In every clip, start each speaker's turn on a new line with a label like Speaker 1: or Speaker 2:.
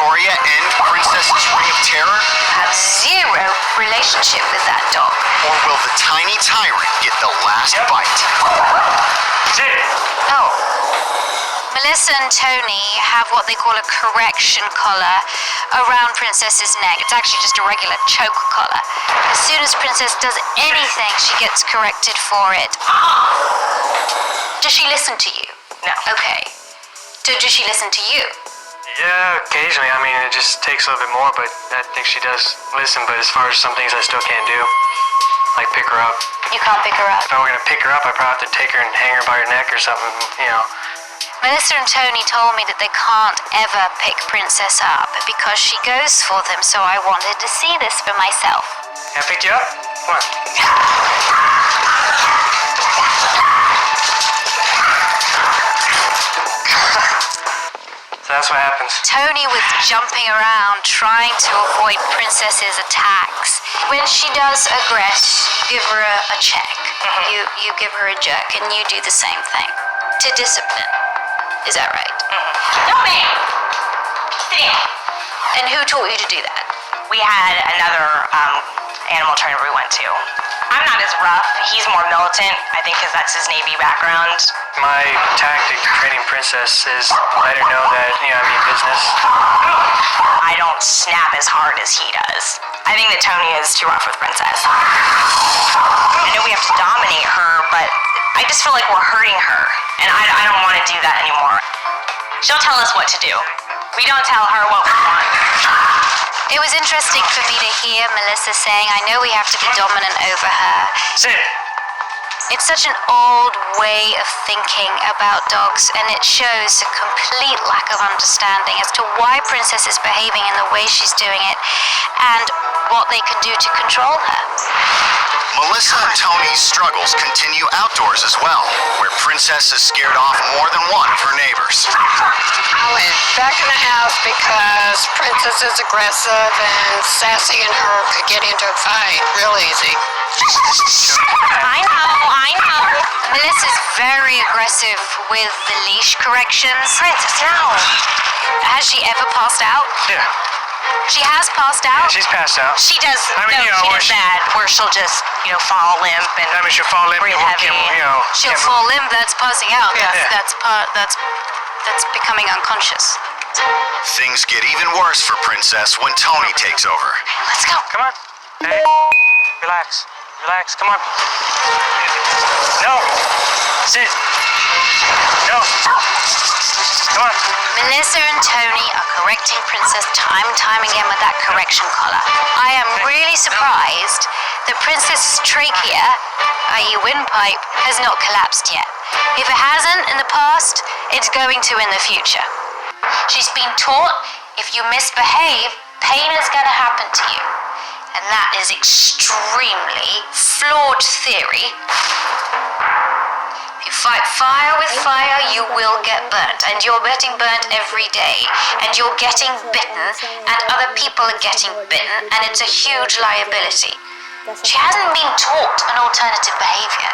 Speaker 1: Victoria end Princess's reign of terror?
Speaker 2: Have zero relationship with that dog.
Speaker 1: Or will the tiny tyrant get the last bite?
Speaker 2: Oh. Melissa and Tony have what they call a correction collar around Princess's neck. It's actually just a regular choke collar. As soon as Princess does anything, she gets corrected for it. Does she listen to you?
Speaker 3: No.
Speaker 2: Okay. So does she listen to you?
Speaker 4: Yeah, occasionally. I mean, it just takes a little bit more, but I think she does listen. But as far as some things I still can't do, like pick her up.
Speaker 2: You can't pick her up.
Speaker 4: If I were gonna pick her up, I'd probably have to take her and hang her by her neck or something, you know.
Speaker 2: Melissa and Tony told me that they can't ever pick Princess up because she goes for them, so I wanted to see this for myself.
Speaker 4: Can I pick you up? Come on. So that's what happens.
Speaker 2: Tony was jumping around trying to avoid Princess's attacks. When she does aggress, give her a check. You give her a jerk and you do the same thing. To discipline. Is that right?
Speaker 3: No, ma'am. Sit down.
Speaker 2: And who taught you to do that?
Speaker 3: We had another animal trainer we went to. I'm not as rough. He's more militant, I think, because that's his Navy background.
Speaker 4: My tactic to training Princess is let her know that, you know, I mean business.
Speaker 3: I don't snap as hard as he does. I think that Tony is too rough with Princess. I know we have to dominate her, but I just feel like we're hurting her. And I don't want to do that anymore. She'll tell us what to do. We don't tell her what we want.
Speaker 2: It was interesting for me to hear Melissa saying, I know we have to be dominant over her.
Speaker 4: Sit.
Speaker 2: It's such an old way of thinking about dogs, and it shows a complete lack of understanding as to why Princess is behaving in the way she's doing it and what they can do to control her.
Speaker 1: Melissa and Tony's struggles continue outdoors as well, where Princess has scared off more than one of her neighbors.
Speaker 5: I went back in the house because Princess is aggressive and sassy and her could get into a fight real easy.
Speaker 3: I know.
Speaker 2: Melissa's very aggressive with the leash corrections.
Speaker 3: Princess, no.
Speaker 2: Has she ever passed out?
Speaker 4: Yeah.
Speaker 2: She has passed
Speaker 4: Yeah,
Speaker 2: out?
Speaker 4: she's passed out.
Speaker 3: She does,
Speaker 4: I mean,
Speaker 3: no,
Speaker 4: you know,
Speaker 3: she
Speaker 4: where
Speaker 3: does
Speaker 4: she-
Speaker 3: that, where she'll just, fall limp and
Speaker 4: I mean, she'll fall in,
Speaker 3: breathe heavy.
Speaker 2: She'll fall limp, that's passing out.
Speaker 4: Yeah.
Speaker 2: That's becoming unconscious.
Speaker 1: Things get even worse for Princess when Tony takes over.
Speaker 2: Let's go.
Speaker 4: Come on. Hey, relax. Relax, come on. No. Sit. No. Come on.
Speaker 2: Melissa and Tony are correcting Princess time and time again with that correction collar. I am really surprised that Princess's trachea, i.e. windpipe, has not collapsed yet. If it hasn't in the past, it's going to in the future. She's been taught if you misbehave, pain is going to happen to you. And that is extremely flawed theory. If you fight fire with fire, you will get burnt. And you're getting burnt every day. And you're getting bitten. And other people are getting bitten. And it's a huge liability. She hasn't been taught an alternative behavior.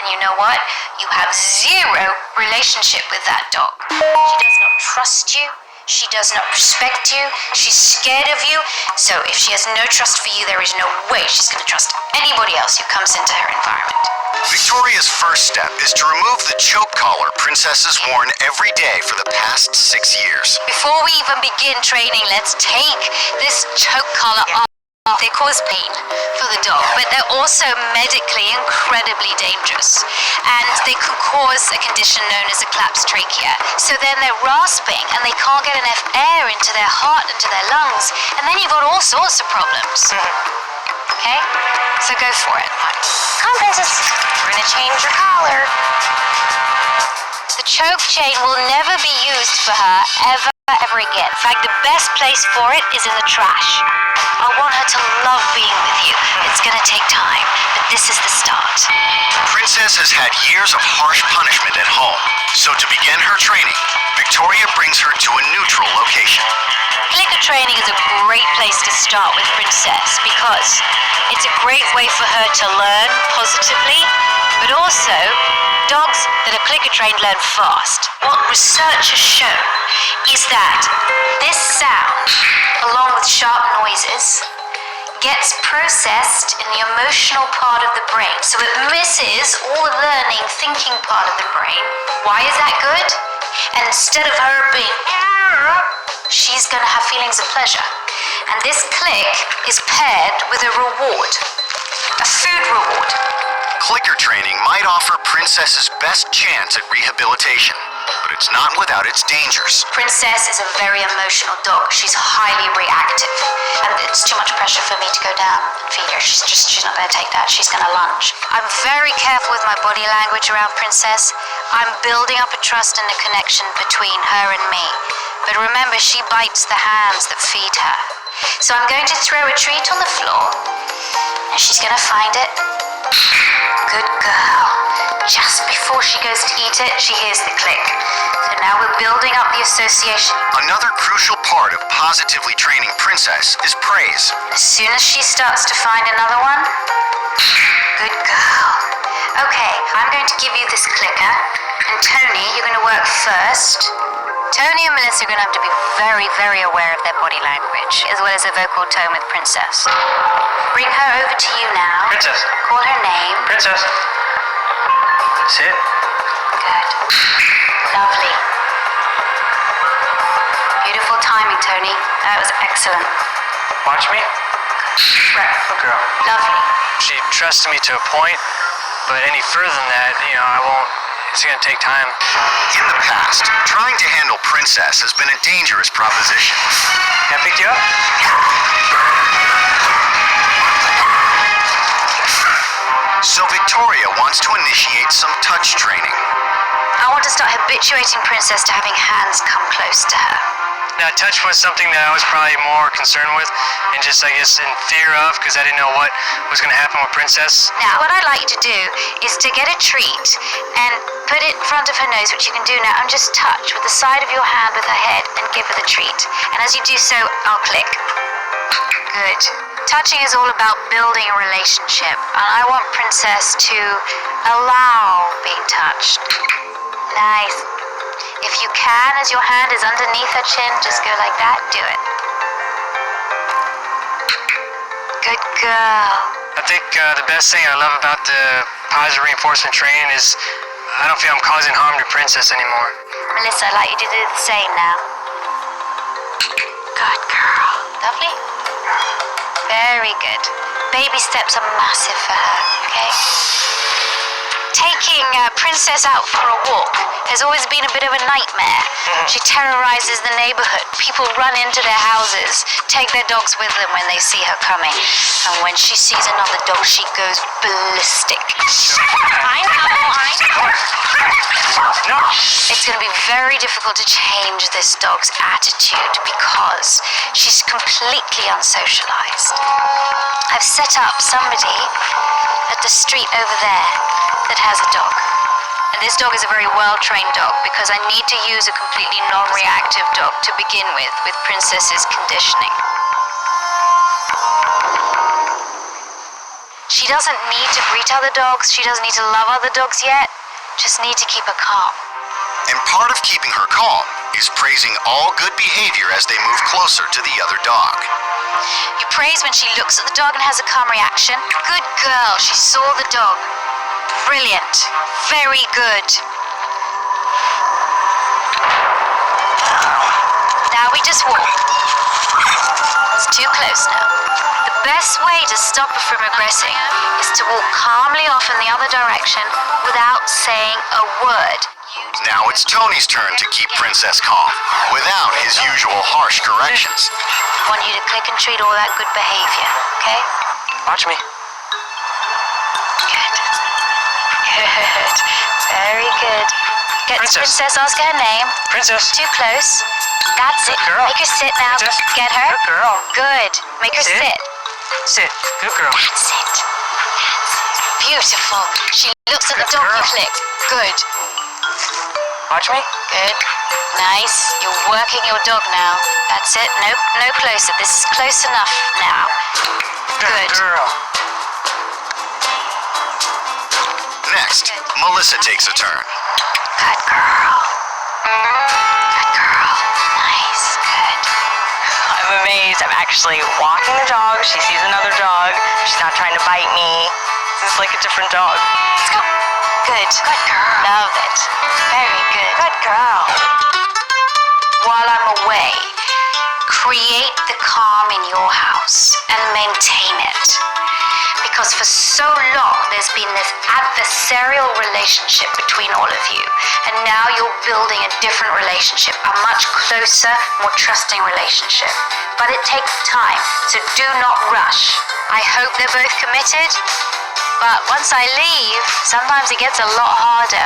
Speaker 2: And you know what? You have zero relationship with that dog. She does not trust you. She does not respect you. She's scared of you. So if she has no trust for you, there is no way she's going to trust anybody else who comes into her environment.
Speaker 1: Victoria's first step is to remove the choke collar Princess has worn every day for the past 6 years.
Speaker 2: Before we even begin training, let's take this choke collar off. They cause pain for the dog, but they're also medically incredibly dangerous. And they can cause a condition known as a collapsed trachea. So then they're rasping and they can't get enough air into their heart, into their lungs. And then you've got all sorts of problems. Okay? So go for it.
Speaker 3: Come, Princess. We're gonna change your collar.
Speaker 2: The choke chain will never be used for her ever again. In fact, the best place for it is in the trash. I want her to love being with you. It's gonna take time, but this is the start.
Speaker 1: Princess has had years of harsh punishment at home, so to begin her training, Victoria brings her to a neutral location.
Speaker 2: Clicker training is a great place to start with Princess because it's a great way for her to learn positively, but also dogs that are clicker trained learn fast. What research has shown is that that this sound, along with sharp noises, gets processed in the emotional part of the brain. So it misses all the learning, thinking part of the brain. Why is that good? And instead of her being, she's going to have feelings of pleasure. And this click is paired with a reward, a food reward.
Speaker 1: Clicker training might offer Princess's best chance at rehabilitation, but it's not without its dangers.
Speaker 2: Princess is a very emotional dog. She's highly reactive. And it's too much pressure for me to go down and feed her. She's not going to take that. She's going to lunge. I'm very careful with my body language around Princess. I'm building up a trust and a connection between her and me. But remember, she bites the hands that feed her. So I'm going to throw a treat on the floor, and she's going to find it. Good girl. Just before she goes to eat it, she hears the click. So now we're building up the association.
Speaker 1: Another crucial part of positively training Princess is praise.
Speaker 2: As soon as she starts to find another one, good girl. Okay, I'm going to give you this clicker, and Tony, you're going to work first. Tony and Melissa are going to have to be very, very aware of their body language, as well as their vocal tone with Princess. Bring her over to you now.
Speaker 4: Princess.
Speaker 2: Call her name.
Speaker 4: Princess. Sit.
Speaker 2: Good. Lovely. Beautiful timing, Tony. That was excellent.
Speaker 4: Watch me.
Speaker 2: Right.
Speaker 4: Good girl.
Speaker 2: Lovely.
Speaker 4: She trusted me to a point, but any further than that, I won't. It's gonna take time.
Speaker 1: In the past, trying to handle Princess has been a dangerous proposition.
Speaker 4: Can I pick you up?
Speaker 1: So Victoria wants to initiate some touch training.
Speaker 2: I want to start habituating Princess to having hands come close to her.
Speaker 4: Now, touch was something that I was probably more concerned with, and just, I guess, in fear of, because I didn't know what was gonna happen with Princess.
Speaker 2: Now, what I'd like you to do is to get a treat and put it in front of her nose, which you can do now, and just touch with the side of your hand with her head and give her the treat. And as you do so, I'll click. Good. Touching is all about building a relationship, and I want Princess to allow being touched. Nice. If you can, as your hand is underneath her chin, just go like that, do it. Good girl.
Speaker 4: I think the best thing I love about the positive reinforcement training is I don't feel I'm causing harm to Princess anymore.
Speaker 2: Melissa, I'd like you to do the same now. Good girl. Lovely. Very good. Baby steps are massive for her, okay? Taking Princess out for a walk has always been a bit of a nightmare. She terrorizes the neighborhood. People run into their houses, take their dogs with them when they see her coming. And when she sees another dog, she goes ballistic. I know.
Speaker 4: No!
Speaker 2: It's going to be very difficult to change this dog's attitude because she's completely unsocialized. I've set up somebody at the street over there that has a dog. And this dog is a very well-trained dog because I need to use a completely non-reactive dog to begin with Princess's conditioning. She doesn't need to greet other dogs. She doesn't need to love other dogs yet. Just need to keep her calm.
Speaker 1: And part of keeping her calm is praising all good behavior as they move closer to the other dog.
Speaker 2: You praise when she looks at the dog and has a calm reaction. Good girl. She saw the dog. Brilliant. Very good. Now we just walk. It's too close now. The best way to stop her from aggressing is to walk calmly off in the other direction without saying a word.
Speaker 1: Now it's Tony's turn to keep Princess calm, without his usual harsh corrections.
Speaker 2: I want you to click and treat all that good behavior, okay?
Speaker 4: Watch me.
Speaker 2: Good. Good. Very good. Get
Speaker 4: Princess.
Speaker 2: ask her name.
Speaker 4: Princess.
Speaker 2: Too close. That's it.
Speaker 4: Good girl.
Speaker 2: Make her sit now.
Speaker 4: Princess.
Speaker 2: Get her.
Speaker 4: Good girl.
Speaker 2: Good. Make her
Speaker 4: Sit.
Speaker 2: sit.
Speaker 4: Sit. Good girl.
Speaker 2: That's it. That's it. Beautiful. She looks at the
Speaker 4: Good
Speaker 2: dog you
Speaker 4: girl.
Speaker 2: click. Good.
Speaker 4: Watch me.
Speaker 2: Good. Nice. You're working your dog now. That's it. Nope. No closer. This is close enough now. Good.
Speaker 4: Girl.
Speaker 1: Next, Melissa takes a turn.
Speaker 2: Good girl. Good girl. Nice. Good.
Speaker 3: I'm amazed. I'm actually walking the dog. She sees another dog. She's not trying to bite me. This is like a different dog.
Speaker 2: Let's go. Good. Good girl. Love it. Very good.
Speaker 3: Good girl.
Speaker 2: While I'm away, create the calm in your house and maintain it. Because for so long there's been this adversarial relationship between all of you, and now you're building a different relationship, a much closer, more trusting relationship. But it takes time, so do not rush. I hope they're both committed, but once I leave, sometimes it gets a lot harder.